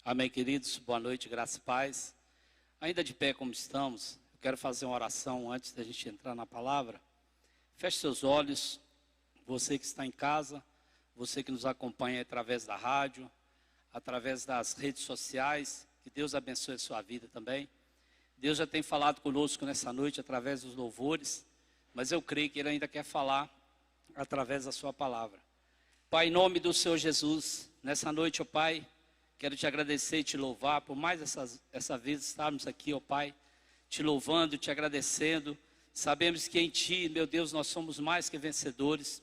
Amém, queridos? Boa noite, graça e paz. Ainda de pé como estamos, eu quero fazer uma oração antes da gente entrar na palavra. Feche seus olhos, você que está em casa, você que nos acompanha através da rádio, através das redes sociais, que Deus abençoe a sua vida também. Deus já tem falado conosco nessa noite através dos louvores, mas eu creio que Ele ainda quer falar através da sua palavra. Pai, em nome do Senhor Jesus, nessa noite, ó Pai, quero te agradecer e te louvar por mais essa vez estarmos aqui, ó Pai, te louvando, te agradecendo. Sabemos que em Ti, meu Deus, nós somos mais que vencedores.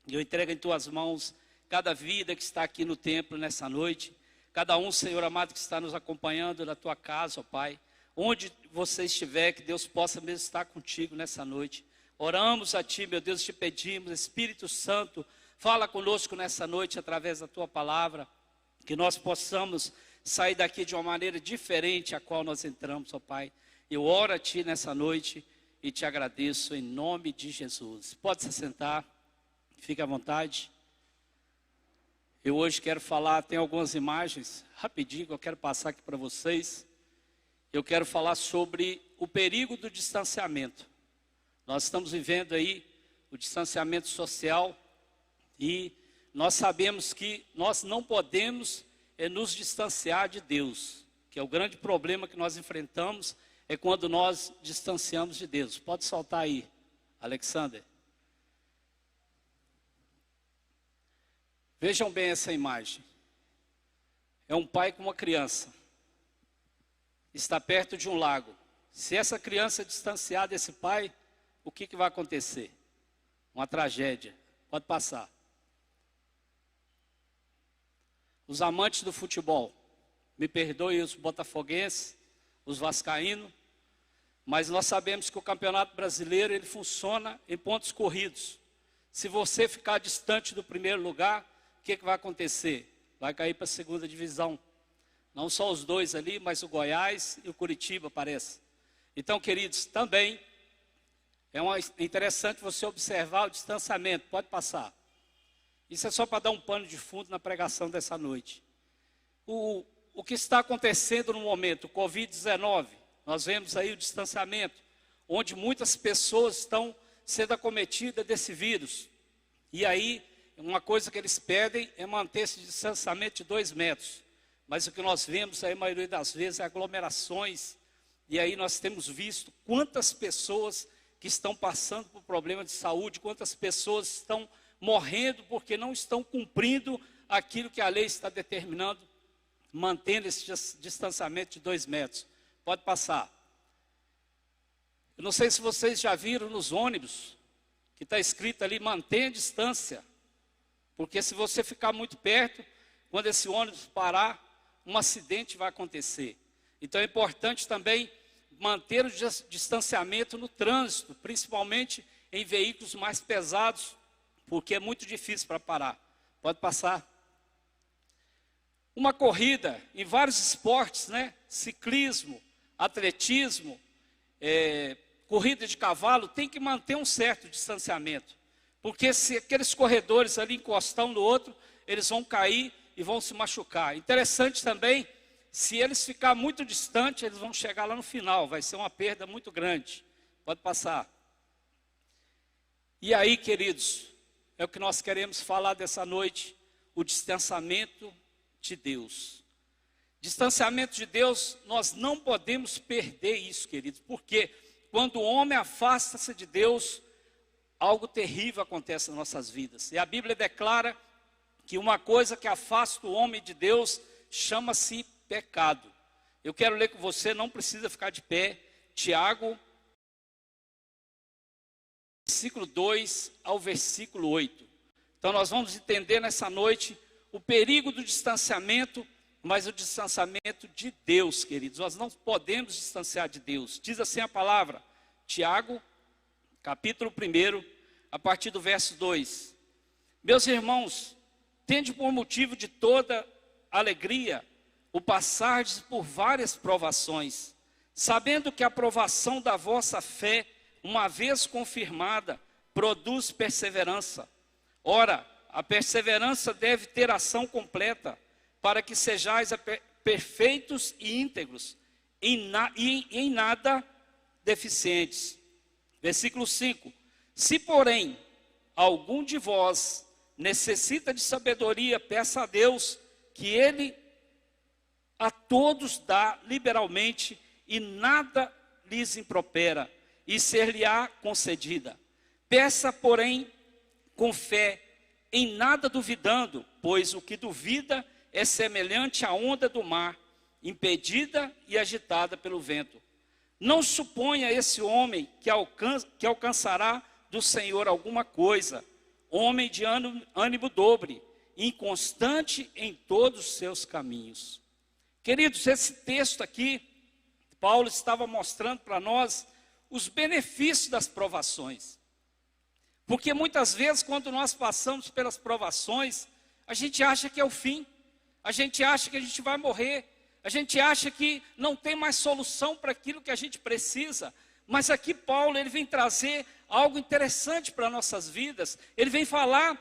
E eu entrego em Tuas mãos cada vida que está aqui no templo nessa noite. Cada um, Senhor amado, que está nos acompanhando na Tua casa, ó Pai. Onde você estiver, que Deus possa mesmo estar contigo nessa noite. Oramos a Ti, meu Deus, te pedimos, Espírito Santo, fala conosco nessa noite através da Tua palavra. Que nós possamos sair daqui de uma maneira diferente a qual nós entramos, ó Pai. Eu oro a Ti nessa noite e te agradeço em nome de Jesus. Pode se sentar, fique à vontade. Eu hoje quero falar, tem algumas imagens, rapidinho, que eu quero passar aqui para vocês. Eu quero falar sobre o perigo do distanciamento. Nós estamos vivendo aí o distanciamento social e nós sabemos que nós não podemos nos distanciar de Deus, que é o grande problema que nós enfrentamos, é quando nós distanciamos de Deus. Pode soltar aí, Alexander. Vejam bem essa imagem. É um pai com uma criança. Está perto de um lago. Se essa criança distanciar desse pai, o que vai acontecer? Uma tragédia. Pode passar. Os amantes do futebol, me perdoem os botafoguenses, os vascaínos, mas nós sabemos que o Campeonato Brasileiro ele funciona em pontos corridos. Se você ficar distante do primeiro lugar, o que vai acontecer? Vai cair para a segunda divisão. Não só os dois ali, mas o Goiás e o Curitiba, parece. Então, queridos, também é interessante você observar o distanciamento. Pode passar. Isso é só para dar um pano de fundo na pregação dessa noite. O que está acontecendo no momento, o Covid-19, nós vemos aí o distanciamento, onde muitas pessoas estão sendo acometidas desse vírus. E aí, uma coisa que eles pedem é manter esse distanciamento de 2 metros. Mas o que nós vemos aí, a maioria das vezes, é aglomerações. E aí nós temos visto quantas pessoas que estão passando por problema de saúde, quantas pessoas estão morrendo porque não estão cumprindo aquilo que a lei está determinando, mantendo esse distanciamento de 2 metros. Pode passar. Eu não sei se vocês já viram nos ônibus, que está escrito ali, mantenha a distância. Porque se você ficar muito perto, quando esse ônibus parar, um acidente vai acontecer. Então é importante também manter o distanciamento no trânsito, principalmente em veículos mais pesados, porque é muito difícil para parar. Pode passar. Uma corrida em vários esportes, né? Ciclismo, atletismo, corrida de cavalo, tem que manter um certo distanciamento. Porque se aqueles corredores ali encostar um no outro, eles vão cair e vão se machucar. Interessante também, se eles ficar muito distante, eles vão chegar lá no final, vai ser uma perda muito grande. Pode passar. E aí, queridos, é o que nós queremos falar dessa noite, o distanciamento de Deus. Distanciamento de Deus, nós não podemos perder isso, queridos, porque quando o homem afasta-se de Deus, algo terrível acontece nas nossas vidas. E a Bíblia declara que uma coisa que afasta o homem de Deus chama-se pecado. Eu quero ler com você, não precisa ficar de pé, Tiago, versículo 2 ao versículo 8. Então nós vamos entender nessa noite o perigo do distanciamento, mas o distanciamento de Deus, queridos. Nós não podemos distanciar de Deus. Diz assim a palavra, Tiago, capítulo 1, a partir do verso 2. Meus irmãos, tende por motivo de toda alegria o passardes por várias provações, sabendo que a provação da vossa fé, uma vez confirmada, produz perseverança. Ora, a perseverança deve ter ação completa, para que sejais perfeitos e íntegros, e em nada deficientes. Versículo 5: se porém algum de vós necessita de sabedoria, peça a Deus, que Ele a todos dá liberalmente, e nada lhes impropera, e ser-lhe-á concedida. Peça, porém, com fé, em nada duvidando, pois o que duvida é semelhante à onda do mar, impedida e agitada pelo vento. Não suponha esse homem que alcançará do Senhor alguma coisa, homem de ânimo dobre, inconstante em todos os seus caminhos. Queridos, esse texto aqui, Paulo estava mostrando para nós os benefícios das provações. Porque muitas vezes, quando nós passamos pelas provações, a gente acha que é o fim, a gente acha que a gente vai morrer, a gente acha que não tem mais solução para aquilo que a gente precisa. Mas aqui Paulo, ele vem trazer algo interessante para nossas vidas. Ele vem falar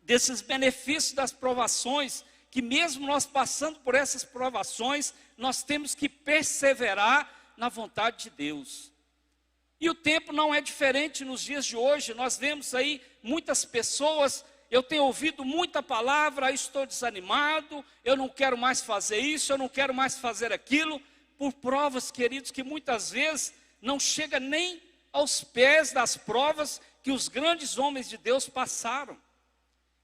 desses benefícios das provações, que mesmo nós passando por essas provações, nós temos que perseverar na vontade de Deus. E o tempo não é diferente nos dias de hoje. Nós vemos aí muitas pessoas, eu tenho ouvido muita palavra, estou desanimado, eu não quero mais fazer isso, eu não quero mais fazer aquilo, por provas, queridos, que muitas vezes não chega nem aos pés das provas que os grandes homens de Deus passaram.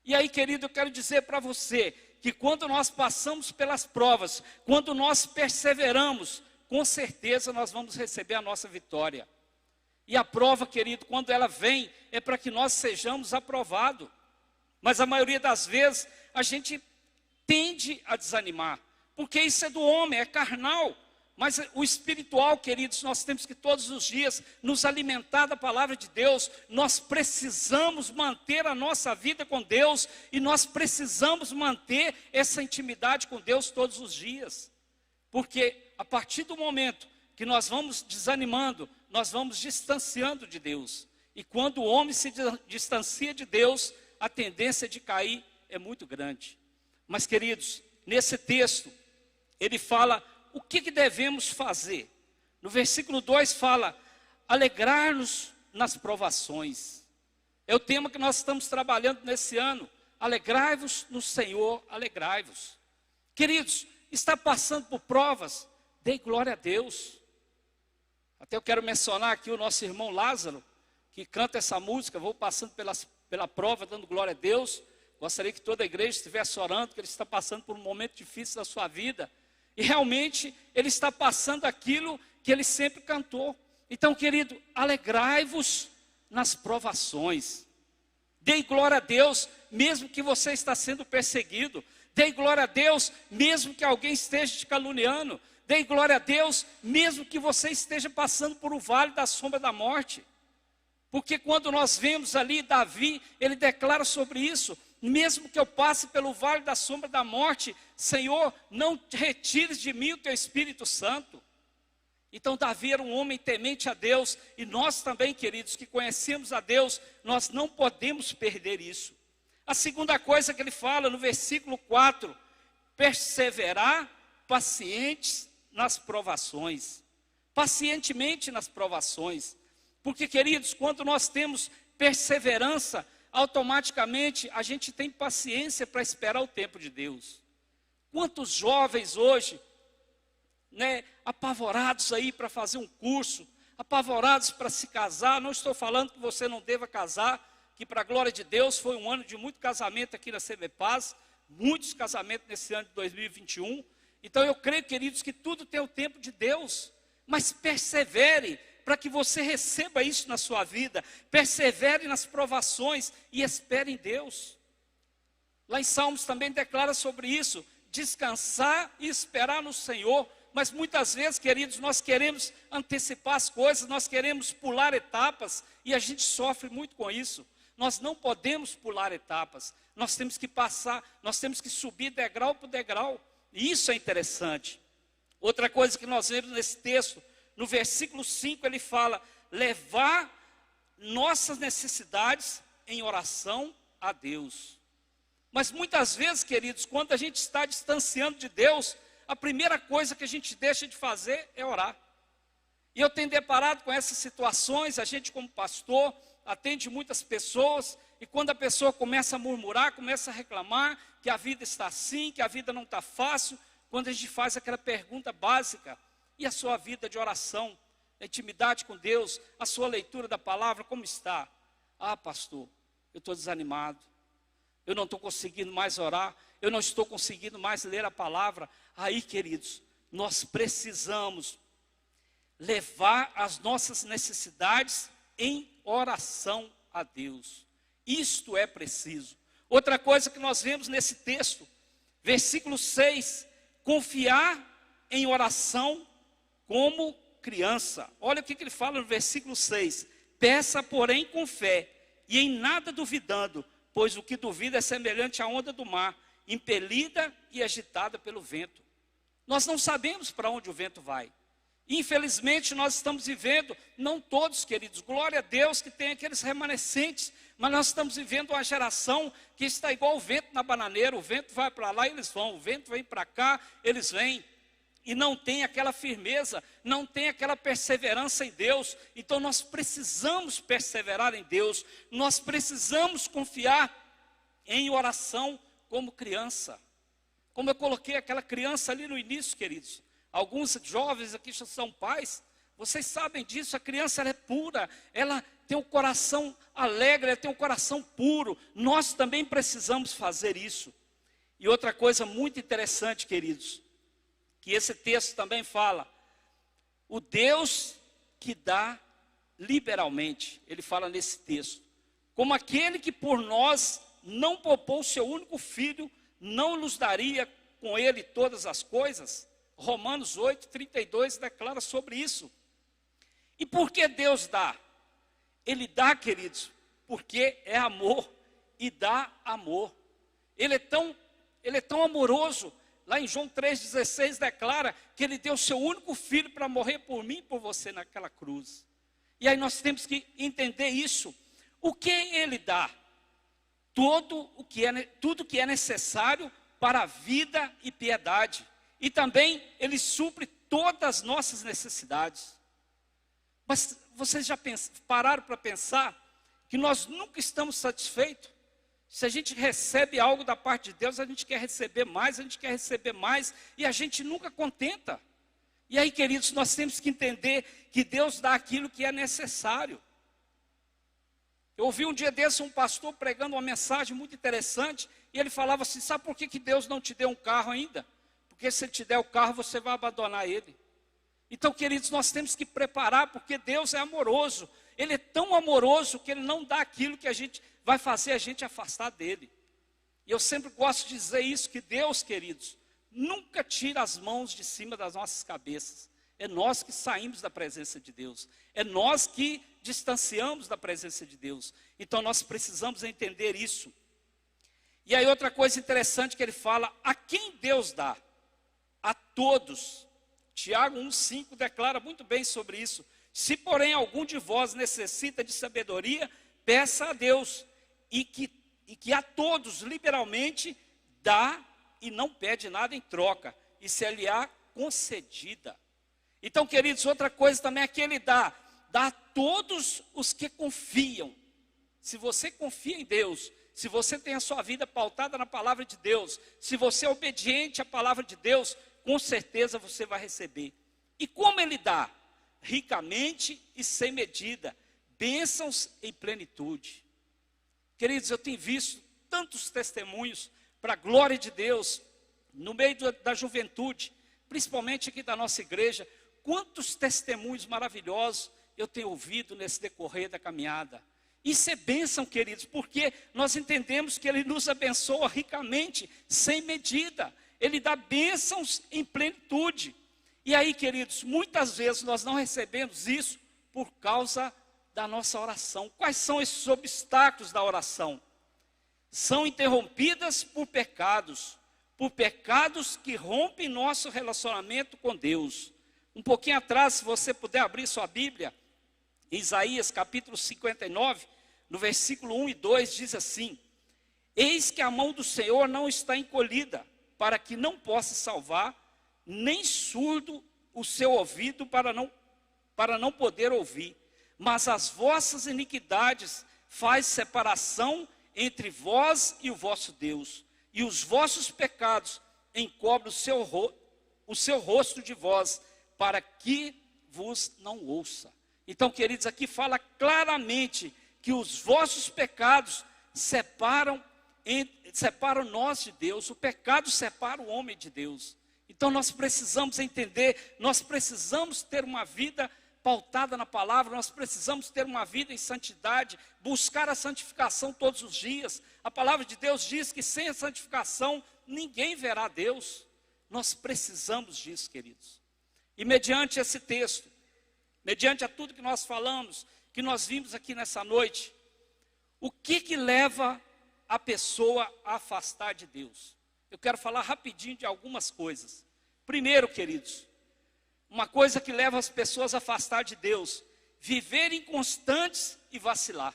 E aí, querido, eu quero dizer para você, que quando nós passamos pelas provas, quando nós perseveramos, com certeza nós vamos receber a nossa vitória. E a prova, querido, quando ela vem, é para que nós sejamos aprovados. Mas a maioria das vezes, a gente tende a desanimar, porque isso é do homem, é carnal. Mas o espiritual, queridos, nós temos que todos os dias nos alimentar da palavra de Deus. Nós precisamos manter a nossa vida com Deus, e nós precisamos manter essa intimidade com Deus todos os dias. Porque a partir do momento que nós vamos desanimando, nós vamos distanciando de Deus. E quando o homem se distancia de Deus, a tendência de cair é muito grande. Mas, queridos, nesse texto, ele fala o que devemos fazer. No versículo 2 fala, alegrar-nos nas provações. É o tema que nós estamos trabalhando nesse ano. Alegrai-vos no Senhor, alegrai-vos. Queridos, está passando por provas, dê glória a Deus. Até eu quero mencionar aqui o nosso irmão Lázaro, que canta essa música, vou passando pela prova, dando glória a Deus. Gostaria que toda a igreja estivesse orando, que ele está passando por um momento difícil da sua vida. E realmente ele está passando aquilo que ele sempre cantou. Então, querido, alegrai-vos nas provações. Dê glória a Deus, mesmo que você está sendo perseguido. Dê glória a Deus, mesmo que alguém esteja te caluniando. Dê glória a Deus, mesmo que você esteja passando por um vale da sombra da morte. Porque quando nós vemos ali Davi, ele declara sobre isso. Mesmo que eu passe pelo vale da sombra da morte, Senhor, não retires de mim o teu Espírito Santo. Então Davi era um homem temente a Deus, e nós também, queridos, que conhecemos a Deus, nós não podemos perder isso. A segunda coisa que ele fala no versículo 4, perseverar pacientes nas provações. Pacientemente nas provações. Porque, queridos, quando nós temos perseverança, automaticamente a gente tem paciência para esperar o tempo de Deus. Quantos jovens hoje, apavorados aí para fazer um curso, apavorados para se casar. Não estou falando que você não deva casar, que para a glória de Deus foi um ano de muito casamento aqui na CV Paz, muitos casamentos nesse ano de 2021. Então eu creio, queridos, que tudo tem o tempo de Deus, mas persevere para que você receba isso na sua vida. Persevere nas provações e espere em Deus. Lá em Salmos também declara sobre isso, descansar e esperar no Senhor. Mas muitas vezes, queridos, nós queremos antecipar as coisas, nós queremos pular etapas, e a gente sofre muito com isso. Nós não podemos pular etapas, nós temos que passar, nós temos que subir degrau por degrau, e isso é interessante. Outra coisa que nós vemos nesse texto, no versículo 5 ele fala, levar nossas necessidades em oração a Deus. Mas muitas vezes, queridos, quando a gente está distanciando de Deus, a primeira coisa que a gente deixa de fazer é orar. E eu tenho deparado com essas situações, a gente como pastor atende muitas pessoas, e quando a pessoa começa a murmurar, começa a reclamar que a vida está assim, que a vida não está fácil, quando a gente faz aquela pergunta básica: e a sua vida de oração, a intimidade com Deus, a sua leitura da palavra, como está? Ah, pastor, eu estou desanimado, eu não estou conseguindo mais orar, eu não estou conseguindo mais ler a palavra. Aí, queridos, nós precisamos levar as nossas necessidades em oração a Deus. Isto é preciso. Outra coisa que nós vemos nesse texto, versículo 6, confiar em oração como criança. Olha o que ele fala no versículo 6. Peça, porém, com fé, e em nada duvidando, pois o que duvida é semelhante à onda do mar, impelida e agitada pelo vento. Nós não sabemos para onde o vento vai. Infelizmente nós estamos vivendo, não todos, queridos, glória a Deus que tem aqueles remanescentes, mas nós estamos vivendo uma geração que está igual o vento na bananeira. O vento vai para lá, eles vão, o vento vem para cá, eles vêm. E não tem aquela firmeza, não tem aquela perseverança em Deus. Então nós precisamos perseverar em Deus, nós precisamos confiar em oração como criança. Como eu coloquei aquela criança ali no início, queridos. Alguns jovens aqui já são pais, vocês sabem disso. A criança ela é pura, ela tem um coração alegre, ela tem um coração puro. Nós também precisamos fazer isso. E outra coisa muito interessante, queridos, que esse texto também fala, o Deus que dá liberalmente, ele fala nesse texto, como aquele que por nós não poupou o seu único filho, não nos daria com ele todas as coisas? Romanos 8:32 declara sobre isso. E por que Deus dá? Ele dá, queridos, porque é amor e dá amor. Ele é tão amoroso. Lá em João 3,16 declara que ele deu o seu único filho para morrer por mim e por você naquela cruz. E aí nós temos que entender isso. O que ele dá? Tudo que é necessário para a vida e piedade. E também ele supre todas as nossas necessidades. Mas vocês já pararam para pensar que nós nunca estamos satisfeitos? Se a gente recebe algo da parte de Deus, a gente quer receber mais, e a gente nunca contenta. E aí, queridos, nós temos que entender que Deus dá aquilo que é necessário. Eu ouvi um dia desse um pastor pregando uma mensagem muito interessante, e ele falava assim: sabe por que Deus não te deu um carro ainda? Porque se ele te der o carro, você vai abandonar ele. Então, queridos, nós temos que preparar, porque Deus é amoroso. Ele é tão amoroso que ele não dá aquilo que a gente vai fazer a gente afastar dele. E eu sempre gosto de dizer isso, que Deus, queridos, nunca tira as mãos de cima das nossas cabeças. É nós que saímos da presença de Deus. É nós que distanciamos da presença de Deus. Então nós precisamos entender isso. E aí outra coisa interessante que ele fala: a quem Deus dá? A todos. Tiago 1,5 declara muito bem sobre isso. Se porém algum de vós necessita de sabedoria, peça a Deus, e que a todos liberalmente dá, e não pede nada em troca, e se lhe há concedida. Então, queridos, outra coisa também é que ele dá a todos os que confiam. Se você confia em Deus, se você tem a sua vida pautada na palavra de Deus, se você é obediente à palavra de Deus, com certeza você vai receber. E como ele dá? Ricamente e sem medida, bênçãos em plenitude. Queridos, eu tenho visto tantos testemunhos para a glória de Deus, no meio da juventude, principalmente aqui da nossa igreja. Quantos testemunhos maravilhosos eu tenho ouvido nesse decorrer da caminhada. Isso é bênção, queridos, porque nós entendemos que ele nos abençoa ricamente, sem medida. Ele dá bênçãos em plenitude. E aí, queridos, muitas vezes nós não recebemos isso por causa da nossa oração. Quais são esses obstáculos da oração? São interrompidas por pecados que rompem nosso relacionamento com Deus. Um pouquinho atrás, se você puder abrir sua Bíblia, em Isaías capítulo 59, no versículo 1 e 2, diz assim: eis que a mão do Senhor não está encolhida, para que não possa salvar, nem surdo o seu ouvido para não poder ouvir. Mas as vossas iniquidades faz separação entre vós e o vosso Deus, e os vossos pecados encobrem o seu rosto de vós, para que vos não ouça. Então, queridos, aqui fala claramente que os vossos pecados separam nós de Deus. O pecado separa o homem de Deus. Então nós precisamos entender, nós precisamos ter uma vida pautada na palavra, nós precisamos ter uma vida em santidade, buscar a santificação todos os dias. A palavra de Deus diz que sem a santificação ninguém verá Deus. Nós precisamos disso, queridos. E mediante esse texto, mediante a tudo que nós falamos, que nós vimos aqui nessa noite, o que leva a pessoa a afastar de Deus? Eu quero falar rapidinho de algumas coisas. Primeiro, queridos, uma coisa que leva as pessoas a afastar de Deus: viver inconstantes e vacilar.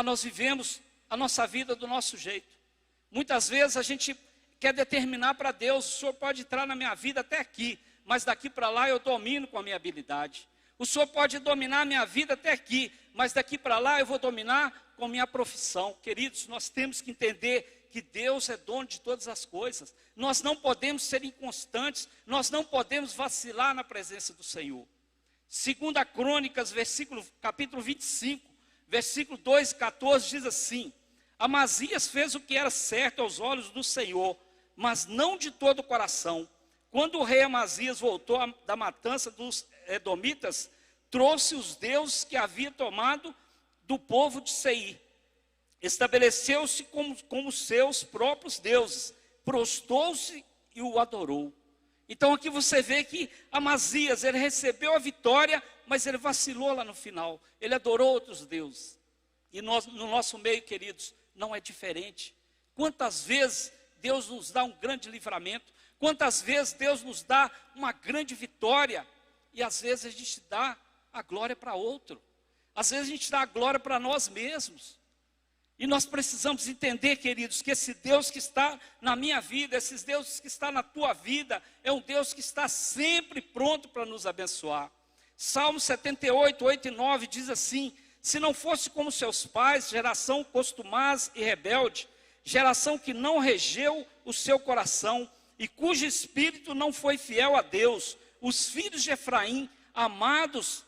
Nós vivemos a nossa vida do nosso jeito. Muitas vezes a gente quer determinar para Deus: o Senhor pode entrar na minha vida até aqui, mas daqui para lá eu domino com a minha habilidade. O Senhor pode dominar a minha vida até aqui, mas daqui para lá eu vou dominar com a minha profissão. Queridos, nós temos que entender que Deus é dono de todas as coisas. Nós não podemos ser inconstantes, nós não podemos vacilar na presença do Senhor. 2 Crônicas, capítulo 25, versículo 2 e 14, diz assim: Amazias fez o que era certo aos olhos do Senhor, mas não de todo o coração. Quando o rei Amazias voltou da matança dos edomitas, trouxe os deuses que havia tomado do povo de Seir. Estabeleceu-se como seus próprios deuses, prostrou-se e o adorou. Então aqui você vê que Amazias, ele recebeu a vitória, mas ele vacilou lá no final. Ele adorou outros deuses. E nós, no nosso meio, queridos, não é diferente. Quantas vezes Deus nos dá um grande livramento, quantas vezes Deus nos dá uma grande vitória, e às vezes a gente dá a glória para outro. Às vezes a gente dá a glória para nós mesmos. E nós precisamos entender, queridos, que esse Deus que está na minha vida, esses deuses que está na tua vida, é um Deus que está sempre pronto para nos abençoar. Salmo 78, 8 e 9 diz assim: Se não fosse como seus pais, geração costumaz e rebelde, geração que não regeu o seu coração, e cujo espírito não foi fiel a Deus, os filhos de Efraim, amados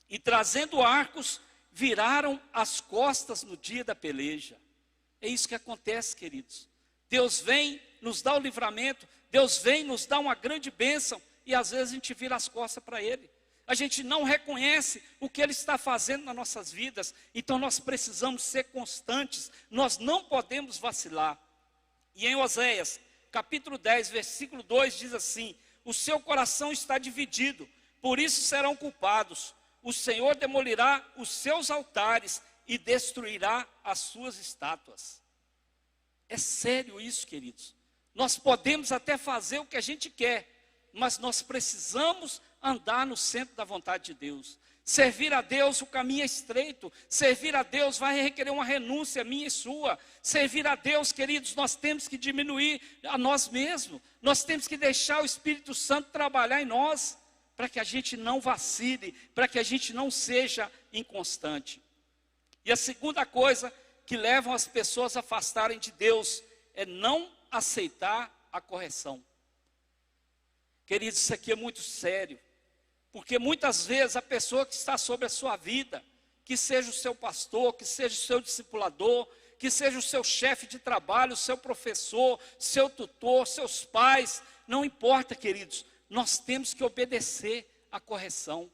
e trazendo arcos, viraram as costas no dia da peleja. É isso que acontece, queridos. Deus vem, nos dá o livramento, Deus vem, nos dá uma grande bênção, e às vezes a gente vira as costas para Ele. A gente não reconhece o que Ele está fazendo nas nossas vidas. Então nós precisamos ser constantes, nós não podemos vacilar. E em Oséias, capítulo 10, versículo 2, diz assim: O seu coração está dividido, por isso serão culpados. O Senhor demolirá os seus altares e destruirá as suas estátuas. É sério isso, queridos. Nós podemos até fazer o que a gente quer, mas nós precisamos andar no centro da vontade de Deus. Servir a Deus, o caminho é estreito. Servir a Deus vai requerer uma renúncia minha e sua. Servir a Deus, queridos, nós temos que diminuir a nós mesmos. Nós temos que deixar o Espírito Santo trabalhar em nós, para que a gente não vacile, para que a gente não seja inconstante. E a segunda coisa que leva as pessoas a afastarem de Deus é não aceitar a correção. Queridos, isso aqui é muito sério, porque muitas vezes a pessoa que está sobre a sua vida, que seja o seu pastor, que seja o seu discipulador, que seja o seu chefe de trabalho, o seu professor, seu tutor, seus pais, não importa, queridos, nós temos que obedecer à correção.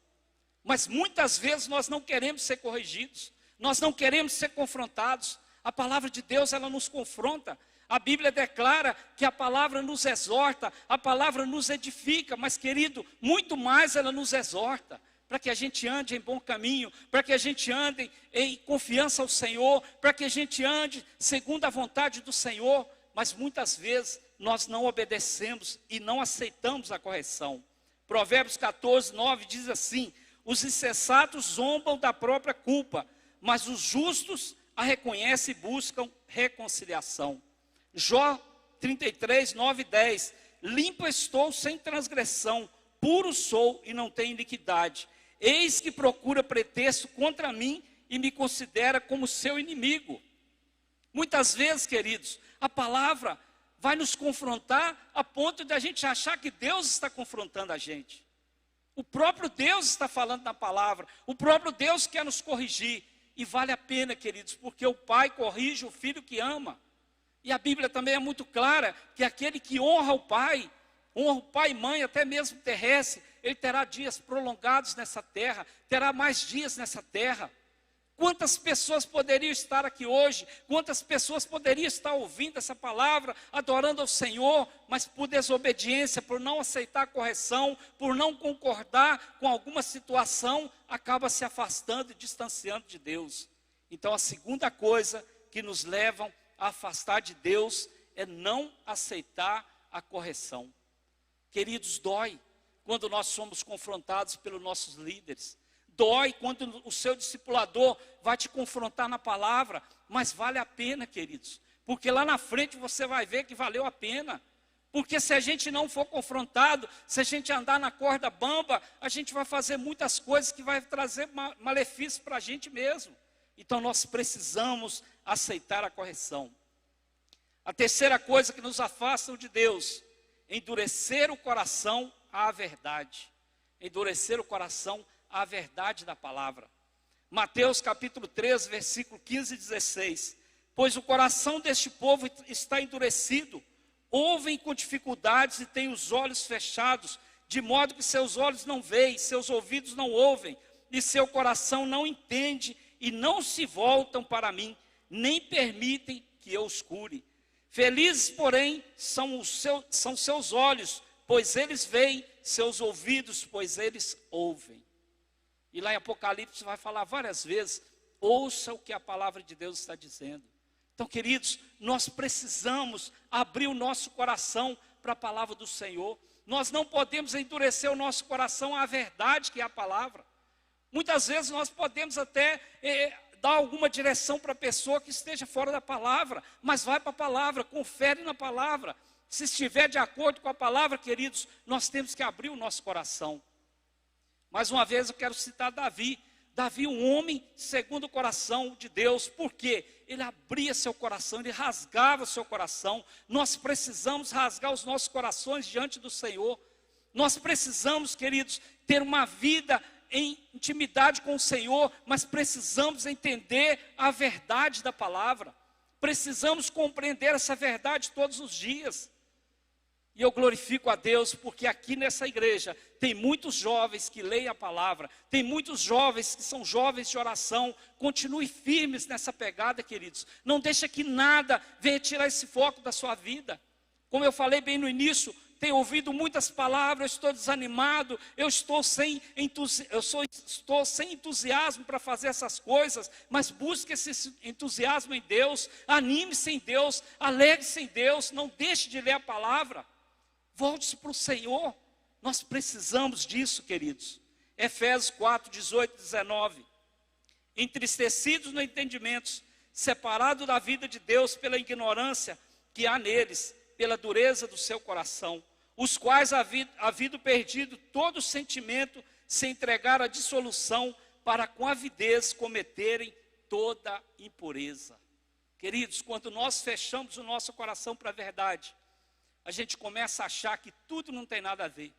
Mas muitas vezes nós não queremos ser corrigidos, nós não queremos ser confrontados. A palavra de Deus, ela nos confronta. A Bíblia declara que a palavra nos exorta, a palavra nos edifica, mas, querido, muito mais ela nos exorta, para que a gente ande em bom caminho, para que a gente ande em confiança ao Senhor, para que a gente ande segundo a vontade do Senhor. Mas muitas vezes nós não obedecemos e não aceitamos a correção. Provérbios 14, 9 diz assim: Os insensatos zombam da própria culpa, mas os justos a reconhecem e buscam reconciliação. Jó 33, 9 e 10: limpo estou sem transgressão, puro sou e não tenho iniquidade. Eis que procura pretexto contra mim e me considera como seu inimigo. Muitas vezes, queridos, a palavra vai nos confrontar a ponto de a gente achar que Deus está confrontando a gente. O próprio Deus está falando na palavra, o próprio Deus quer nos corrigir. E vale a pena, queridos, porque o pai corrige o filho que ama. E a Bíblia também é muito clara que aquele que honra o pai e mãe, até mesmo terrestre, ele terá dias prolongados nessa terra, terá mais dias nessa terra. Quantas pessoas poderiam estar aqui hoje, quantas pessoas poderiam estar ouvindo essa palavra, adorando ao Senhor, mas por desobediência, por não aceitar a correção, por não concordar com alguma situação, acaba se afastando e distanciando de Deus. Então a segunda coisa que nos leva a afastar de Deus é não aceitar a correção. Queridos, dói quando nós somos confrontados pelos nossos líderes. Dói quando o seu discipulador vai te confrontar na palavra, mas vale a pena, queridos, porque lá na frente você vai ver que valeu a pena. Porque se a gente não for confrontado, se a gente andar na corda bamba, a gente vai fazer muitas coisas que vai trazer malefício para a gente mesmo. Então nós precisamos aceitar a correção. A terceira coisa que nos afasta de Deus, endurecer o coração à verdade. Endurecer o coração à verdade da palavra. Mateus capítulo 3, versículo 15 e 16. Pois o coração deste povo está endurecido, ouvem com dificuldades e têm os olhos fechados, de modo que seus olhos não veem, seus ouvidos não ouvem, e seu coração não entende, e não se voltam para mim, nem permitem que eu os cure. Felizes, porém, são seus olhos, pois eles veem, seus ouvidos, pois eles ouvem. E lá em Apocalipse vai falar várias vezes, ouça o que a palavra de Deus está dizendo. Então, queridos, nós precisamos abrir o nosso coração para a palavra do Senhor. Nós não podemos endurecer o nosso coração à verdade que é a palavra. Muitas vezes nós podemos até dar alguma direção para a pessoa que esteja fora da palavra, mas vai para a palavra, confere na palavra. Se estiver de acordo com a palavra, queridos, nós temos que abrir o nosso coração. Mais uma vez eu quero citar Davi. Davi, um homem segundo o coração de Deus. Por quê? Ele abria seu coração, ele rasgava seu coração. Nós precisamos rasgar os nossos corações diante do Senhor. Nós precisamos, queridos, ter uma vida em intimidade com o Senhor, mas precisamos entender a verdade da palavra. Precisamos compreender essa verdade todos os dias. E eu glorifico a Deus porque aqui nessa igreja tem muitos jovens que leem a palavra, tem muitos jovens que são jovens de oração. Continue firmes nessa pegada, queridos. Não deixa que nada venha tirar esse foco da sua vida. Como eu falei bem no início, tenho ouvido muitas palavras, estou desanimado, estou sem entusiasmo para fazer essas coisas, mas busque esse entusiasmo em Deus, anime-se em Deus, alegre-se em Deus, não deixe de ler a palavra. Volte-se para o Senhor. Nós precisamos disso, queridos. Efésios 4, 18 e 19. Entristecidos no entendimento, separados da vida de Deus pela ignorância que há neles, pela dureza do seu coração, os quais, havido perdido todo sentimento, se entregaram à dissolução, para com avidez cometerem toda impureza. Queridos, quando nós fechamos o nosso coração para a verdade, a gente começa a achar que tudo não tem nada a ver.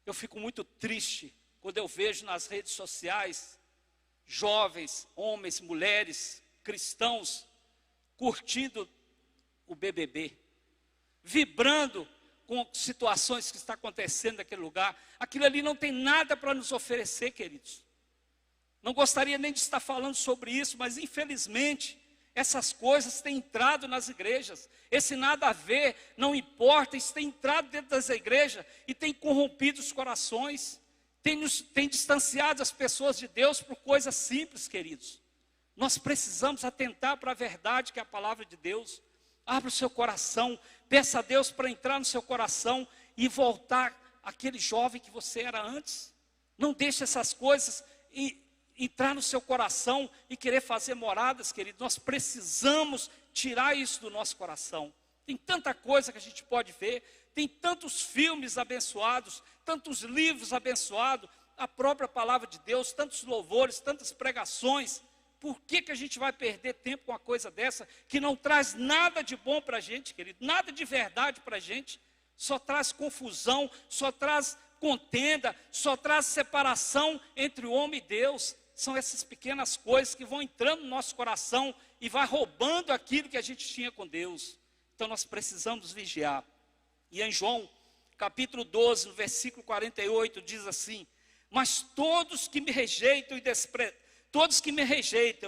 Eu fico muito triste quando eu vejo nas redes sociais jovens, homens, mulheres, cristãos, curtindo o BBB, vibrando com situações que estão acontecendo naquele lugar. Aquilo ali não tem nada para nos oferecer, queridos. Não gostaria nem de estar falando sobre isso, mas infelizmente essas coisas têm entrado nas igrejas. Esse nada a ver, não importa, isso tem entrado dentro das igrejas e tem corrompido os corações, tem distanciado as pessoas de Deus por coisas simples, queridos. Nós precisamos atentar para a verdade que é a palavra de Deus. Abra o seu coração, peça a Deus para entrar no seu coração e voltar àquele jovem que você era antes. Não deixe essas coisas entrar no seu coração e querer fazer moradas, querido. Nós precisamos tirar isso do nosso coração. Tem tanta coisa que a gente pode ver, tem tantos filmes abençoados, tantos livros abençoados, a própria palavra de Deus, tantos louvores, tantas pregações. Por que a gente vai perder tempo com uma coisa dessa, que não traz nada de bom para a gente, querido, nada de verdade para a gente, só traz confusão, só traz contenda, só traz separação entre o homem e Deus. São essas pequenas coisas que vão entrando no nosso coração e vai roubando aquilo que a gente tinha com Deus. Então nós precisamos vigiar. E em João, capítulo 12, no versículo 48, diz assim: mas todos que me rejeitam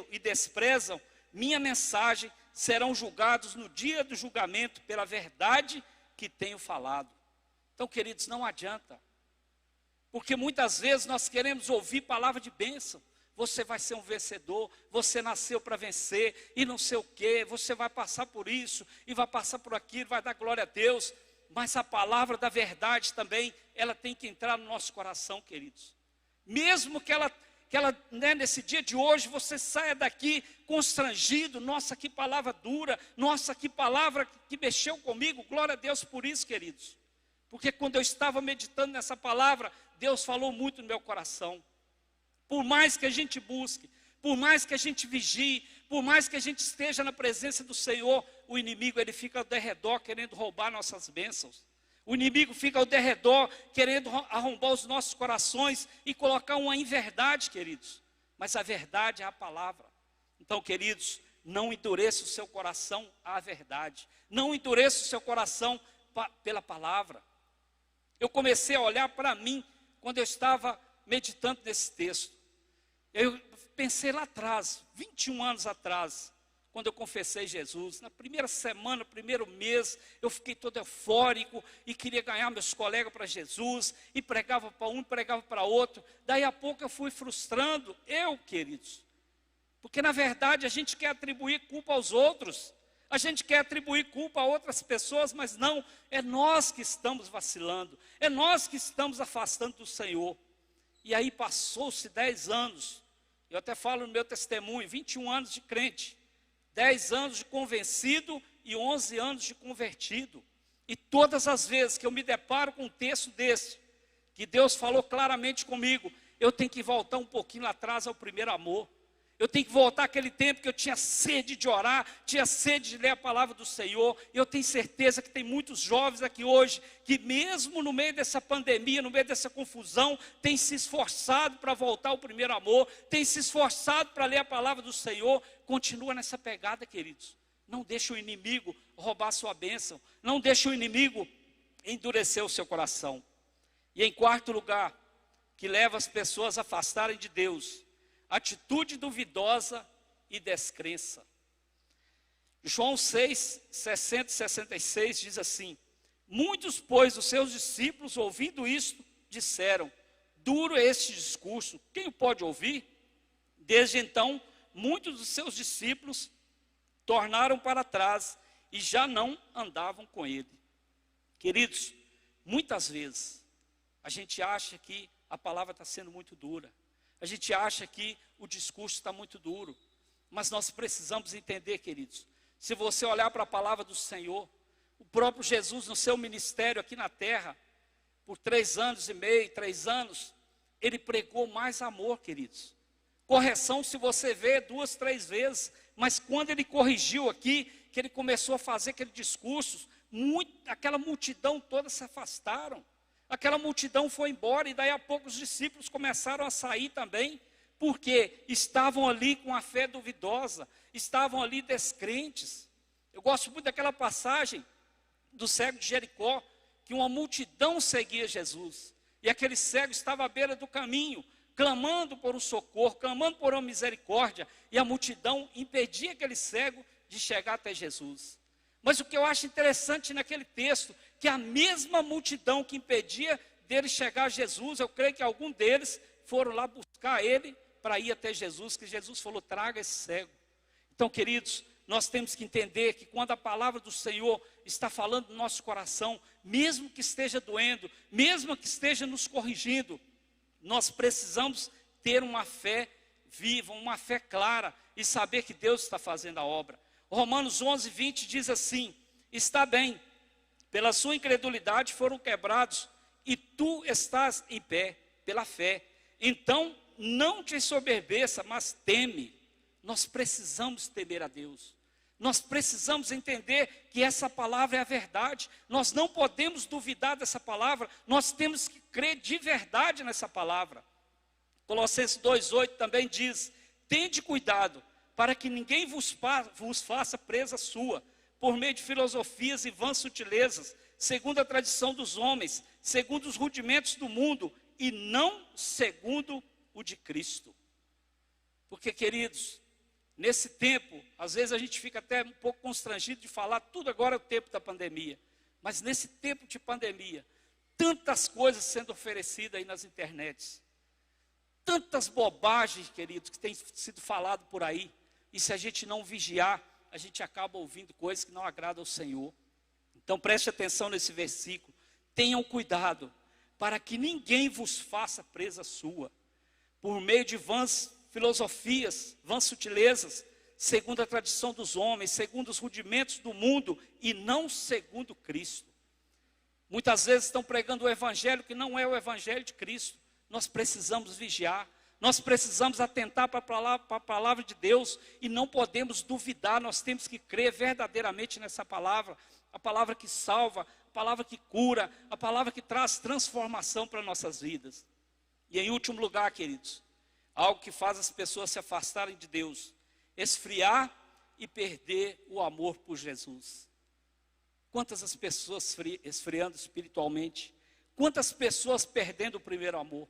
e desprezam minha mensagem serão julgados no dia do julgamento pela verdade que tenho falado. Então, queridos, não adianta, porque muitas vezes nós queremos ouvir palavra de bênção. Você vai ser um vencedor, você nasceu para vencer, e não sei o quê, você vai passar por isso, e vai passar por aquilo, vai dar glória a Deus. Mas a palavra da verdade também, ela tem que entrar no nosso coração, queridos. Mesmo que ela né, nesse dia de hoje, você saia daqui constrangido, nossa, que palavra dura, nossa, que palavra que mexeu comigo, glória a Deus por isso, queridos. Porque quando eu estava meditando nessa palavra, Deus falou muito no meu coração. Por mais que a gente busque, por mais que a gente vigie, por mais que a gente esteja na presença do Senhor, o inimigo ele fica ao derredor querendo roubar nossas bênçãos. O inimigo fica ao derredor querendo arrombar os nossos corações e colocar uma inverdade, queridos. Mas a verdade é a palavra. Então, queridos, não endureça o seu coração à verdade. Não endureça o seu coração pela palavra. Eu comecei a olhar para mim quando eu estava meditando nesse texto. Eu pensei lá atrás, 21 anos atrás, quando eu confessei Jesus, na primeira semana, no primeiro mês, eu fiquei todo eufórico e queria ganhar meus colegas para Jesus, e pregava para um, pregava para outro. Daí a pouco eu fui frustrando, queridos, porque na verdade a gente quer atribuir culpa aos outros, a gente quer atribuir culpa a outras pessoas, mas não, é nós que estamos vacilando, é nós que estamos afastando do Senhor. E aí passou-se 10 anos, eu até falo no meu testemunho, 21 anos de crente, 10 anos de convencido e 11 anos de convertido. E todas as vezes que eu me deparo com um texto desse, que Deus falou claramente comigo, eu tenho que voltar um pouquinho lá atrás ao primeiro amor. Eu tenho que voltar àquele tempo que eu tinha sede de orar, tinha sede de ler a palavra do Senhor. E eu tenho certeza que tem muitos jovens aqui hoje, que mesmo no meio dessa pandemia, no meio dessa confusão, tem se esforçado para voltar ao primeiro amor, tem se esforçado para ler a palavra do Senhor. Continua nessa pegada, queridos. Não deixe o inimigo roubar a sua bênção. Não deixe o inimigo endurecer o seu coração. E em quarto lugar, que leva as pessoas a afastarem de Deus, atitude duvidosa e descrença. João 6, 60 e 66 diz assim: muitos, pois, dos seus discípulos, ouvindo isto, disseram: duro é este discurso, quem o pode ouvir? Desde então, muitos dos seus discípulos tornaram para trás e já não andavam com ele. Queridos, muitas vezes a gente acha que a palavra está sendo muito dura. A gente acha que o discurso está muito duro, mas nós precisamos entender, queridos, se você olhar para a palavra do Senhor, o próprio Jesus no seu ministério aqui na terra, por 3 anos e meio, 3 anos, ele pregou mais amor, queridos. Correção, se você vê 2, 3 vezes, mas quando ele corrigiu aqui, que ele começou a fazer aquele discurso, aquela multidão toda se afastaram. Aquela multidão foi embora e daí a pouco os discípulos começaram a sair também, porque estavam ali com a fé duvidosa, estavam ali descrentes. Eu gosto muito daquela passagem do cego de Jericó, que uma multidão seguia Jesus, e aquele cego estava à beira do caminho, clamando por um socorro, clamando por uma misericórdia, e a multidão impedia aquele cego de chegar até Jesus. Mas o que eu acho interessante naquele texto, que a mesma multidão que impedia dele chegar a Jesus, eu creio que algum deles foram lá buscar ele para ir até Jesus, que Jesus falou: traga esse cego. Então, queridos, nós temos que entender que quando a palavra do Senhor está falando no nosso coração, mesmo que esteja doendo, mesmo que esteja nos corrigindo, nós precisamos ter uma fé viva, uma fé clara e saber que Deus está fazendo a obra. Romanos 11, 20 diz assim: Está bem, pela sua incredulidade foram quebrados, e tu estás em pé pela fé. Então, não te ensoberbeça, mas teme. Nós precisamos temer a Deus. Nós precisamos entender que essa palavra é a verdade. Nós não podemos duvidar dessa palavra. Nós temos que crer de verdade nessa palavra. Colossenses 2,8 também diz: tende cuidado para que ninguém vos faça presa sua, por meio de filosofias e vãs sutilezas, segundo a tradição dos homens, segundo os rudimentos do mundo, e não segundo o de Cristo. Porque, queridos, nesse tempo, às vezes a gente fica até um pouco constrangido de falar, tudo agora é o tempo da pandemia. Mas nesse tempo de pandemia, tantas coisas sendo oferecidas aí nas internets. Tantas bobagens, queridos, que têm sido falado por aí. E se a gente não vigiar, a gente acaba ouvindo coisas que não agradam ao Senhor. Então preste atenção nesse versículo. Tenham cuidado, para que ninguém vos faça presa sua, por meio de vãs filosofias, vãs sutilezas, segundo a tradição dos homens, segundo os rudimentos do mundo, e não segundo Cristo. Muitas vezes estão pregando o evangelho que não é o evangelho de Cristo. Nós precisamos vigiar, nós precisamos atentar para a palavra de Deus, e não podemos duvidar, nós temos que crer verdadeiramente nessa palavra, a palavra que salva, a palavra que cura, a palavra que traz transformação para nossas vidas. E em último lugar, queridos, algo que faz as pessoas se afastarem de Deus: esfriar e perder o amor por Jesus. Quantas as pessoas esfriando espiritualmente, quantas pessoas perdendo o primeiro amor.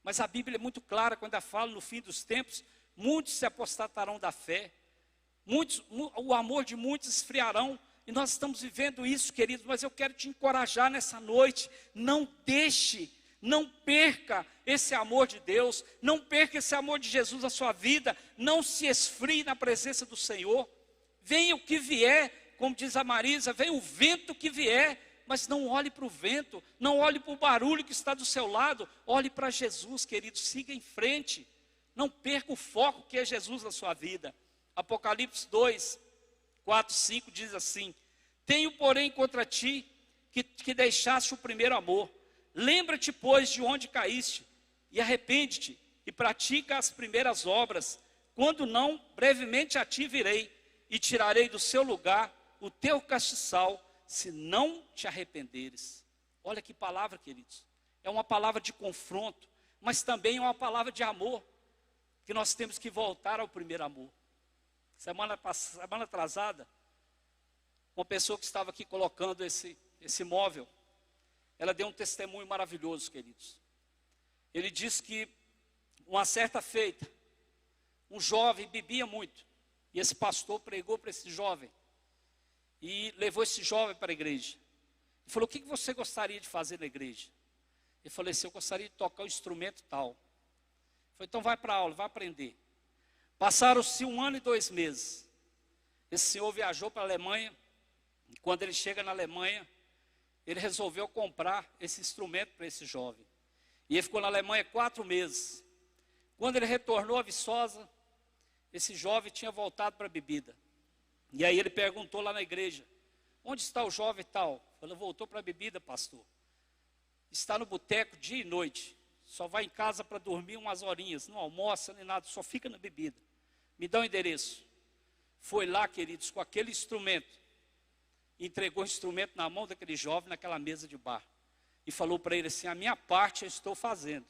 Mas a Bíblia é muito clara quando ela fala no fim dos tempos, muitos se apostatarão da fé, o amor de muitos esfriarão, e nós estamos vivendo isso, queridos. Mas eu quero te encorajar nessa noite: não deixe, não perca esse amor de Deus, não perca esse amor de Jesus na sua vida, não se esfrie na presença do Senhor. Venha o que vier, como diz a Marisa, venha o vento que vier, mas não olhe para o vento, não olhe para o barulho que está do seu lado, olhe para Jesus, querido, siga em frente, não perca o foco que é Jesus na sua vida. Apocalipse 2, 4, 5 diz assim: tenho porém contra ti que deixaste o primeiro amor. Lembra-te, pois, de onde caíste, e arrepende-te, e pratica as primeiras obras. Quando não, brevemente a ti virei, e tirarei do seu lugar o teu castiçal, se não te arrependeres. Olha que palavra, queridos. É uma palavra de confronto, mas também é uma palavra de amor, que nós temos que voltar ao primeiro amor. Semana atrasada, uma pessoa que estava aqui colocando esse móvel, ela deu um testemunho maravilhoso, queridos. Ele disse que, uma certa feita, um jovem bebia muito, e esse pastor pregou para esse jovem, e levou esse jovem para a igreja. Ele falou: o que você gostaria de fazer na igreja? Ele falou assim: eu gostaria de tocar um instrumento tal. Ele falou: então vai para a aula, vai aprender. Passaram-se 1 ano e 2 meses. Esse senhor viajou para a Alemanha, e quando ele chega na Alemanha, ele resolveu comprar esse instrumento para esse jovem. E ele ficou na Alemanha 4 meses. Quando ele retornou a Viçosa, esse jovem tinha voltado para a bebida. E aí ele perguntou lá na igreja: onde está o jovem tal? Falou: voltou para a bebida, pastor. Está no boteco dia e noite. Só vai em casa para dormir umas horinhas. Não almoça nem nada, só fica na bebida. Me dá o endereço. Foi lá, queridos, com aquele instrumento. Entregou o instrumento na mão daquele jovem naquela mesa de bar. E falou para ele assim: a minha parte eu estou fazendo,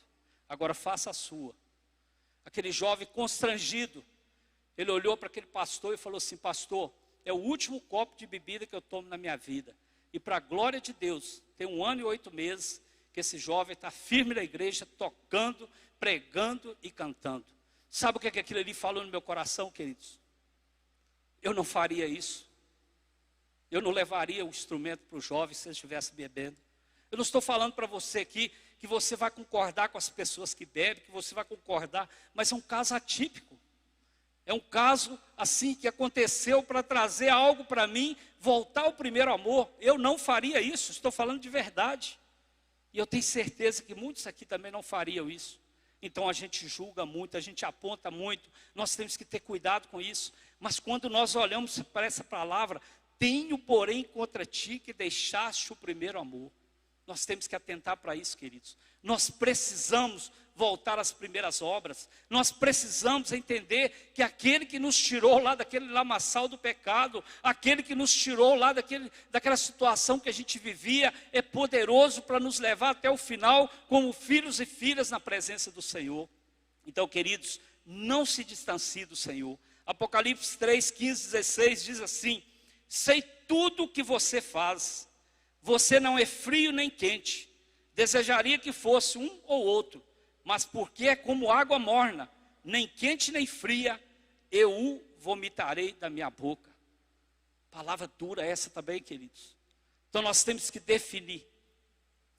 agora faça a sua. Aquele jovem constrangido, ele olhou para aquele pastor e falou assim: pastor, é o último copo de bebida que eu tomo na minha vida. E para a glória de Deus, tem 1 ano e 8 meses que esse jovem está firme na igreja, tocando, pregando e cantando. Sabe o que aquilo ali falou no meu coração, queridos? Eu não faria isso. Eu não levaria o instrumento para o jovem se ele estivesse bebendo. Eu não estou falando para você aqui que você vai concordar com as pessoas que bebem, que você vai concordar, mas é um caso atípico. É um caso assim que aconteceu para trazer algo para mim, voltar ao primeiro amor. Eu não faria isso, estou falando de verdade. E eu tenho certeza que muitos aqui também não fariam isso. Então a gente julga muito, a gente aponta muito, nós temos que ter cuidado com isso. Mas quando nós olhamos para essa palavra, tenho, porém, contra ti que deixaste o primeiro amor. Nós temos que atentar para isso, queridos. Nós precisamos voltar às primeiras obras. Nós precisamos entender que aquele que nos tirou lá daquele lamaçal do pecado, aquele que nos tirou lá daquela situação que a gente vivia, é poderoso para nos levar até o final como filhos e filhas na presença do Senhor. Então, queridos, não se distancie do Senhor. Apocalipse 3, 15, 16 diz assim: sei tudo o que você faz. Você não é frio nem quente. Desejaria que fosse um ou outro, mas porque é como água morna, nem quente nem fria, eu o vomitarei da minha boca. Palavra dura essa também, queridos. Então nós temos que definir.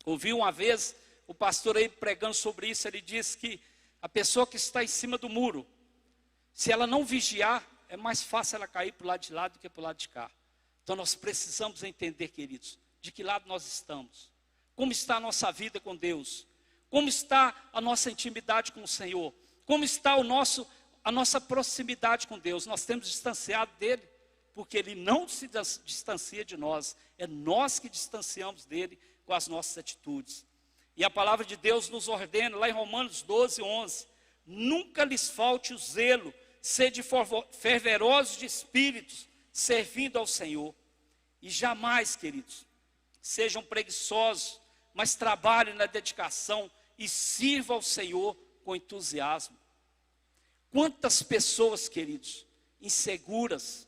Ouvi uma vez o pastor aí pregando sobre isso. Ele disse que a pessoa que está em cima do muro, se ela não vigiar, é mais fácil ela cair para o lado de lá do que para o lado de cá. Então nós precisamos entender, queridos, de que lado nós estamos. Como está a nossa vida com Deus? Como está a nossa intimidade com o Senhor? Como está a nossa proximidade com Deus? Nós temos distanciado dele, porque ele não se distancia de nós. É nós que distanciamos dele com as nossas atitudes. E a palavra de Deus nos ordena, lá em Romanos 12, 11, nunca lhes falte o zelo, sede fervorosos de espíritos, servindo ao Senhor. E jamais, queridos, sejam preguiçosos, mas trabalhem na dedicação e sirvam ao Senhor com entusiasmo. Quantas pessoas, queridos, inseguras,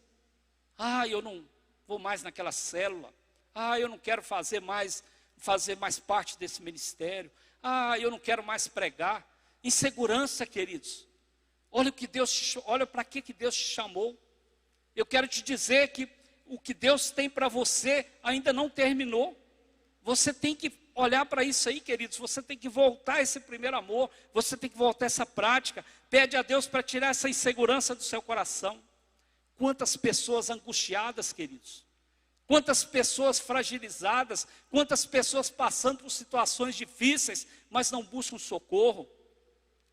eu não vou mais naquela célula, eu não quero fazer mais parte desse ministério, eu não quero mais pregar. Insegurança, queridos. Olha para que Deus te chamou. Eu quero te dizer que o que Deus tem para você ainda não terminou. Você tem que olhar para isso aí, queridos. Você tem que voltar a esse primeiro amor. Você tem que voltar a essa prática. Pede a Deus para tirar essa insegurança do seu coração. Quantas pessoas angustiadas, queridos. Quantas pessoas fragilizadas. Quantas pessoas passando por situações difíceis, mas não buscam socorro.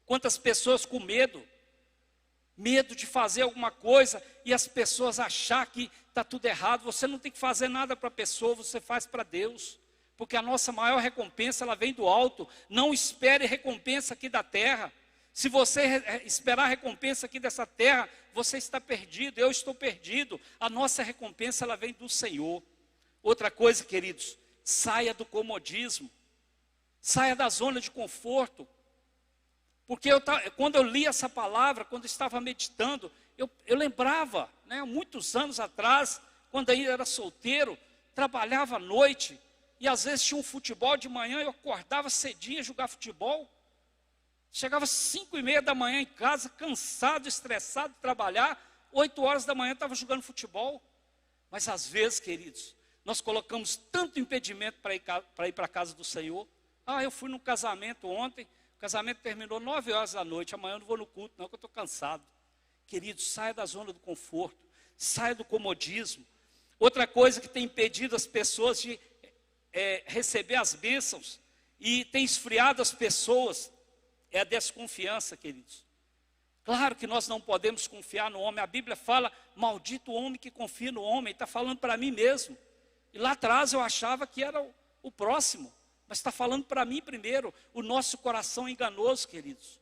Quantas pessoas com medo. Medo de fazer alguma coisa e as pessoas achar que está tudo errado. Você não tem que fazer nada para a pessoa, você faz para Deus. Porque a nossa maior recompensa, ela vem do alto. Não espere recompensa aqui da terra. Se você esperar recompensa aqui dessa terra, você está perdido, eu estou perdido. A nossa recompensa, ela vem do Senhor. Outra coisa, queridos, saia do comodismo. Saia da zona de conforto. Porque quando eu li essa palavra, quando eu estava meditando, eu lembrava, muitos anos atrás, quando ainda era solteiro, trabalhava à noite, e às vezes tinha um futebol de manhã, eu acordava cedinho a jogar futebol, chegava às 5:30 da manhã em casa, cansado, estressado de trabalhar, 8 horas da manhã estava jogando futebol. Mas às vezes, queridos, nós colocamos tanto impedimento para ir para a casa do Senhor. Eu fui num casamento ontem, o casamento terminou 9 horas da noite, amanhã eu não vou no culto não, porque eu estou cansado. Queridos, saia da zona do conforto, saia do comodismo. Outra coisa que tem impedido as pessoas de receber as bênçãos e tem esfriado as pessoas é a desconfiança, queridos. Claro que nós não podemos confiar no homem. A Bíblia fala, maldito o homem que confia no homem. Está falando para mim mesmo. E lá atrás eu achava que era o próximo. Mas está falando para mim primeiro. O nosso coração é enganoso, queridos.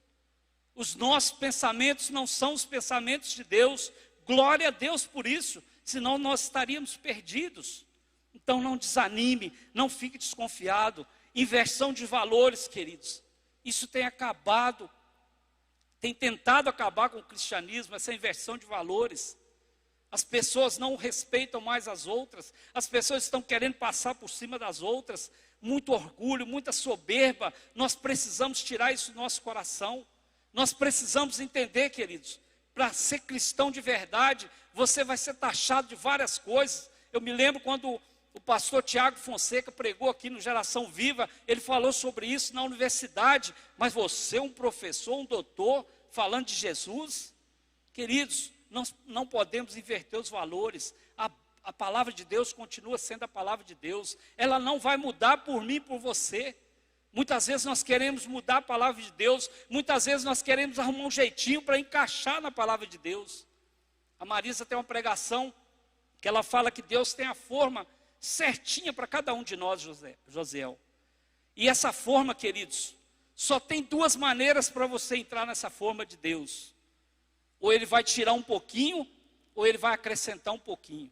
Os nossos pensamentos não são os pensamentos de Deus. Glória a Deus por isso. Senão nós estaríamos perdidos. Então não desanime, não fique desconfiado. Inversão de valores, queridos. Isso tem acabado, tem tentado acabar com o cristianismo, essa inversão de valores. As pessoas não respeitam mais as outras, as pessoas estão querendo passar por cima das outras, muito orgulho, muita soberba. Nós precisamos tirar isso do nosso coração. Nós precisamos entender, queridos, para ser cristão de verdade, você vai ser taxado de várias coisas. Eu me lembro quando o pastor Tiago Fonseca pregou aqui no Geração Viva, ele falou sobre isso na universidade. Mas você é um professor, um doutor, falando de Jesus? Queridos, não podemos inverter os valores. A palavra de Deus continua sendo a palavra de Deus. Ela não vai mudar por mim, por você. Muitas vezes nós queremos mudar a palavra de Deus. Muitas vezes nós queremos arrumar um jeitinho para encaixar na palavra de Deus. A Marisa tem uma pregação que ela fala que Deus tem a forma certinha para cada um de nós, Josiel. E essa forma, queridos, só tem duas maneiras para você entrar nessa forma de Deus. Ou ele vai tirar um pouquinho, ou ele vai acrescentar um pouquinho.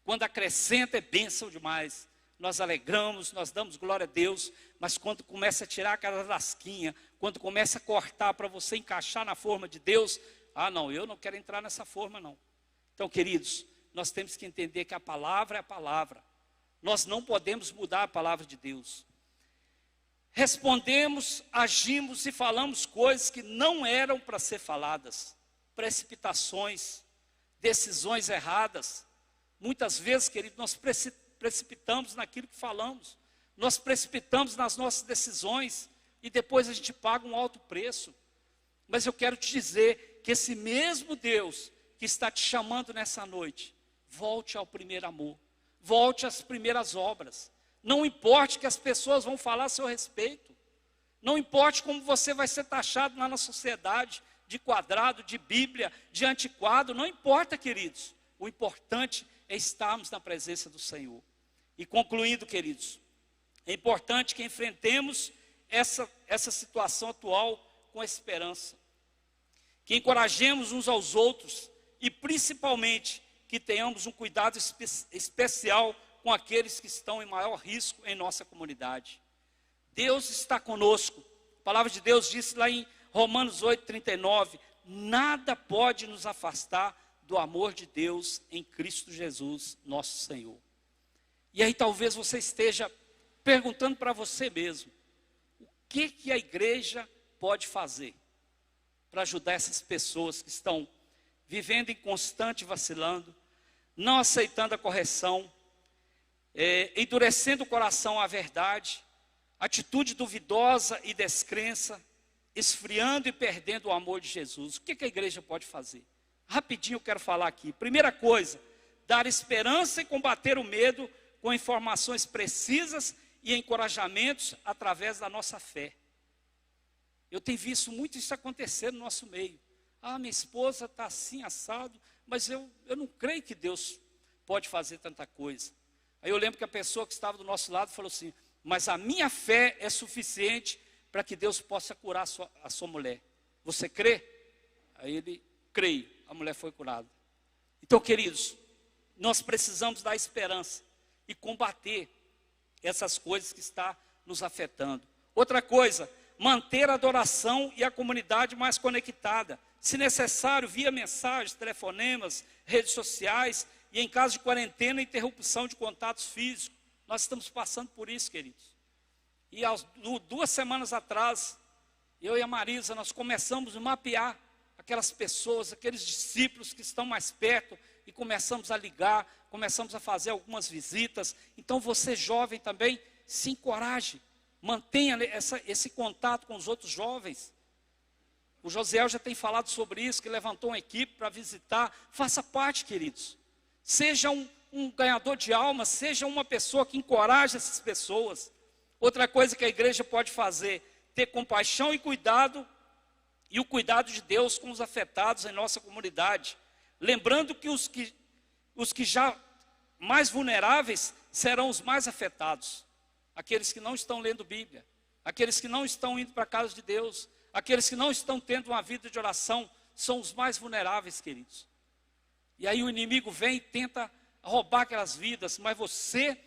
Quando acrescenta é bênção demais. Nós alegramos, nós damos glória a Deus, mas quando começa a tirar aquela lasquinha, quando começa a cortar para você encaixar na forma de Deus, não, eu não quero entrar nessa forma não. Então, queridos, nós temos que entender que a palavra é a palavra. Nós não podemos mudar a palavra de Deus. Respondemos, agimos e falamos coisas que não eram para ser faladas. Precipitações, decisões erradas. Muitas vezes, querido, nós precipitamos naquilo que falamos. Nós precipitamos nas nossas decisões e depois a gente paga um alto preço. Mas eu quero te dizer que esse mesmo Deus que está te chamando nessa noite, volte ao primeiro amor. Volte às primeiras obras. Não importe que as pessoas vão falar a seu respeito. Não importe como você vai ser taxado lá na sociedade, de quadrado, de Bíblia, de antiquado. Não importa, queridos. O importante é estarmos na presença do Senhor. E concluindo, queridos, é importante que enfrentemos essa situação atual com esperança. Que encorajemos uns aos outros e principalmente que tenhamos um cuidado especial com aqueles que estão em maior risco em nossa comunidade. Deus está conosco. A palavra de Deus diz lá em Romanos 8:39, nada pode nos afastar do amor de Deus em Cristo Jesus, nosso Senhor. E aí talvez você esteja perguntando para você mesmo, o que a igreja pode fazer para ajudar essas pessoas que estão vivendo inconstante, vacilando, não aceitando a correção, endurecendo o coração à verdade, atitude duvidosa e descrença, esfriando e perdendo o amor de Jesus. O que a igreja pode fazer? Rapidinho eu quero falar aqui. Primeira coisa, dar esperança e combater o medo com informações precisas e encorajamentos através da nossa fé. Eu tenho visto muito isso acontecer no nosso meio. Minha esposa está assim, assado, mas eu não creio que Deus pode fazer tanta coisa. Aí eu lembro que a pessoa que estava do nosso lado falou assim, mas a minha fé é suficiente para que Deus possa curar a sua mulher. Você crê? Aí ele, creio, a mulher foi curada. Então, queridos, nós precisamos dar esperança e combater essas coisas que estão nos afetando. Outra coisa, manter a adoração e a comunidade mais conectada. Se necessário, via mensagens, telefonemas, redes sociais e em caso de quarentena, interrupção de contatos físicos. Nós estamos passando por isso, queridos. E 2 semanas atrás, eu e a Marisa, nós começamos a mapear aquelas pessoas, aqueles discípulos que estão mais perto e começamos a ligar, começamos a fazer algumas visitas. Então você jovem também, se encoraje, mantenha esse contato com os outros jovens. O Josiel já tem falado sobre isso, que levantou uma equipe para visitar. Faça parte, queridos. Seja um ganhador de almas, seja uma pessoa que encoraja essas pessoas. Outra coisa que a igreja pode fazer, ter compaixão e cuidado, e o cuidado de Deus com os afetados em nossa comunidade. Lembrando que os que já mais vulneráveis serão os mais afetados. Aqueles que não estão lendo Bíblia, aqueles que não estão indo para a casa de Deus, aqueles que não estão tendo uma vida de oração, são os mais vulneráveis, queridos. E aí o inimigo vem e tenta roubar aquelas vidas, mas você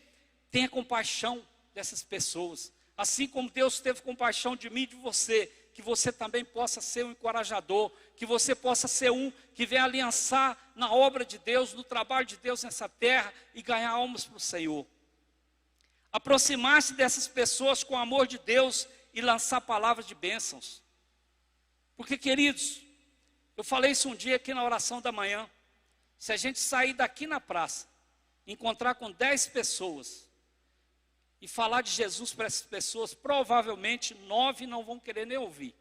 tenha compaixão dessas pessoas. Assim como Deus teve compaixão de mim e de você, que você também possa ser um encorajador, que você possa ser um que venha aliançar na obra de Deus, no trabalho de Deus nessa terra e ganhar almas para o Senhor. Aproximar-se dessas pessoas com o amor de Deus e lançar palavras de bênçãos. Porque, queridos, eu falei isso um dia aqui na oração da manhã. Se a gente sair daqui na praça, encontrar com 10 pessoas e falar de Jesus para essas pessoas, provavelmente 9 não vão querer nem ouvir.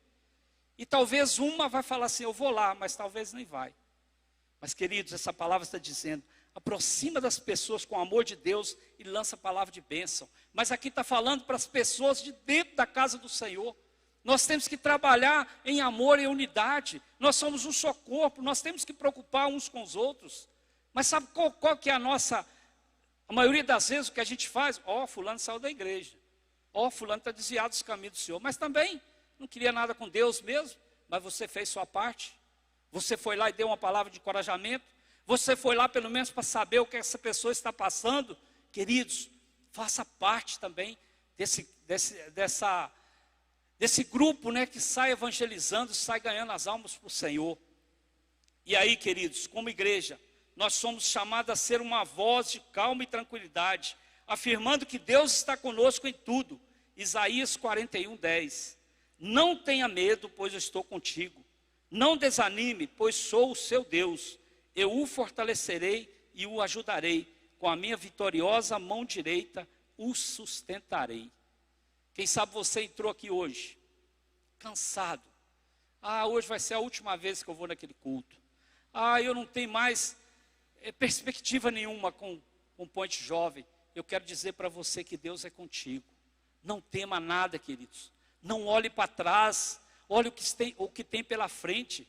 E talvez uma vai falar assim, eu vou lá, mas talvez nem vai. Mas, queridos, essa palavra está dizendo, aproxima das pessoas com o amor de Deus e lança a palavra de bênção. Mas aqui está falando para as pessoas de dentro da casa do Senhor. Nós temos que trabalhar em amor e unidade. Nós somos um só corpo, nós temos que preocupar uns com os outros. Mas sabe qual que é a maioria das vezes o que a gente faz? Fulano saiu da igreja. Fulano está desviado dos caminhos do Senhor. Mas também não queria nada com Deus mesmo, mas você fez sua parte. Você foi lá e deu uma palavra de encorajamento. Você foi lá pelo menos para saber o que essa pessoa está passando. Queridos, faça parte também desse grupo, né, que sai evangelizando, sai ganhando as almas para o Senhor. E aí, queridos, como igreja, nós somos chamados a ser uma voz de calma e tranquilidade, afirmando que Deus está conosco em tudo. Isaías 41:10. Não tenha medo, pois eu estou contigo. Não desanime, pois sou o seu Deus. Eu o fortalecerei e o ajudarei. Com a minha vitoriosa mão direita, o sustentarei. Quem sabe você entrou aqui hoje, cansado. Hoje vai ser a última vez que eu vou naquele culto. Eu não tenho mais perspectiva nenhuma com o Ponte Jovem. Eu quero dizer para você que Deus é contigo. Não tema nada, queridos. Não olhe para trás. Olhe o que tem pela frente.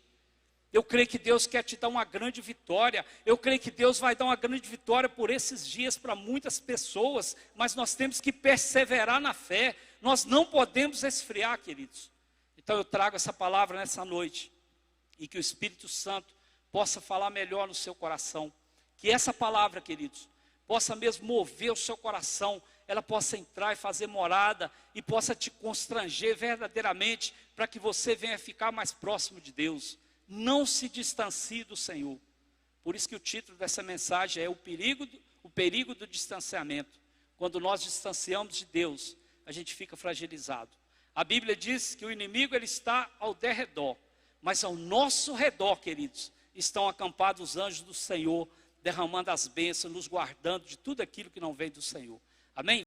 Eu creio que Deus quer te dar uma grande vitória. Eu creio que Deus vai dar uma grande vitória por esses dias para muitas pessoas. Mas nós temos que perseverar na fé. Nós não podemos esfriar, queridos. Então eu trago essa palavra nessa noite. E que o Espírito Santo possa falar melhor no seu coração. Que essa palavra, queridos, possa mesmo mover o seu coração. Ela possa entrar e fazer morada. E possa te constranger verdadeiramente. Para que você venha ficar mais próximo de Deus. Não se distancie do Senhor. Por isso que o título dessa mensagem é o perigo do distanciamento. Quando nós distanciamos de Deus, a gente fica fragilizado. A Bíblia diz que o inimigo ele está ao derredor, mas ao nosso redor, queridos, estão acampados os anjos do Senhor, derramando as bênçãos, nos guardando de tudo aquilo que não vem do Senhor. Amém?